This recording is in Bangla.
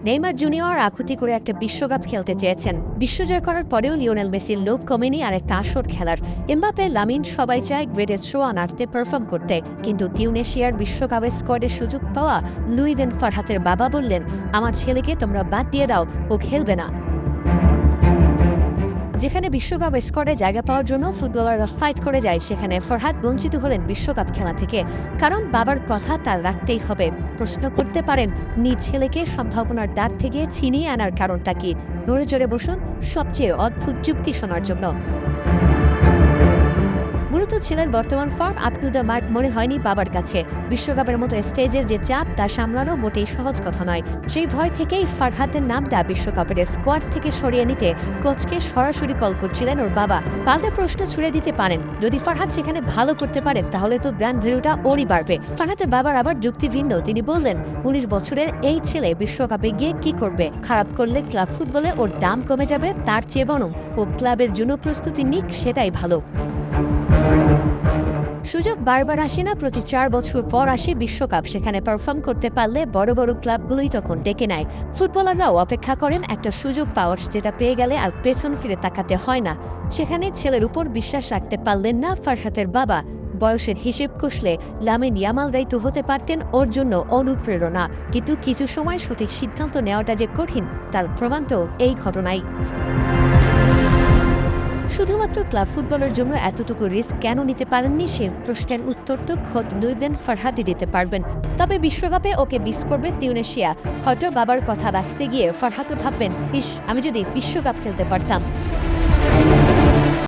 নেইমার জুনিয়র আকুতি করে একটা বিশ্বকাপ খেলতে চেয়েছেন। বিশ্বজয় করার পরেও লিওনেল মেসির লোভ কমেনি আর একটা আসর খেলার। এমবাপে, লামিন সবাই চায় গ্রেটেস্ট শো অন আর্থে পারফর্ম করতে, কিন্তু তিউনেশিয়ার বিশ্বকাপের স্কোয়াডের সুযোগ পাওয়া লুই ভ্যান ফারহাতের বাবা বললেন, আমার ছেলেকে তোমরা বাদ দিয়ে দাও, ও খেলবে না। যেখানে বিশ্বকাপ স্কোয়াডে জায়গা পাওয়ার জন্য ফুটবলাররা ফাইট করে যায়, সেখানে ফরহাদ বঞ্চিত হলেন বিশ্বকাপ খেলা থেকে, কারণ বাবার কথা তার রাখতেই হবে। প্রশ্ন করতে পারেন, নিজ ছেলেকে সম্ভাবনার দ্বার থেকে ছিনিয়ে আনার কারণটা কি? নড়ে চড়ে বসুন সবচেয়ে অদ্ভুত যুক্তি শোনার জন্য। মূলত ছেলের বর্তমান form up to the mark মনে হয়নি বাবার কাছে। বিশ্বকাপের মতো স্টেজের যে চাপ, তা সামলানো মোটেই সহজ কথা নয়। সেই ভয় থেকেই ফারহাতের নামটা বিশ্বকাপের স্কোয়াড থেকে সরিয়ে নিতে কোচকে সরাসরি কল করছিলেন ওর বাবা। পাল্টা প্রশ্ন ছুড়ে দিতে পারেন, যদি ফারহাত সেখানে ভালো করতে পারেন তাহলে তো ব্র্যান্ড ভ্যালুটা ওরই বাড়বে। ফারহাতের বাবার আবার যুক্তি ভিন্ন। তিনি বললেন, ১৯ বছরের এই ছেলে বিশ্বকাপে গিয়ে কি করবে? খারাপ করলে ক্লাব ফুটবলে ওর দাম কমে যাবে, তার চেয়ে বরং ও ক্লাবের জন্য প্রস্তুতি নিক, সেটাই ভালো। সুযোগ বারবার আসে না, প্রতি ৪ বছর পর আসে বিশ্বকাপ। সেখানে পারফর্ম করতে পারলে বড় বড় ক্লাবগুলোই তখন ডেকে নেয়। ফুটবলাররাও অপেক্ষা করেন একটা সুযোগ পাওয়ার, যেটা পেয়ে গেলে আর পেছন ফিরে তাকাতে হয় না। সেখানে ছেলের উপর বিশ্বাস রাখতে পারলেন না ফারহাতের বাবা। বয়সের হিসেব কষলে লামিন ইয়ামালরাই তো হতে পারতেন ওর জন্য অনুপ্রেরণা, কিন্তু কিছু সময় সঠিক সিদ্ধান্ত নেওয়াটা যে কঠিন, তার প্রমাণ তো এই ঘটনাই। শুধুমাত্র ক্লাব ফুটবলের জন্য এতটুকু রিস্ক কেন নিতে পারেননি, সে প্রশ্নের উত্তর তো খোদ লুই ভ্যান ফারহাতই দিতে পারবেন। তবে বিশ্বকাপে ওকে মিস করবে তিউনেশিয়া। হয়তো বাবার কথা রাখতে গিয়ে ফারহাতও ভাববেন, ইস, আমি যদি বিশ্বকাপ খেলতে পারতাম।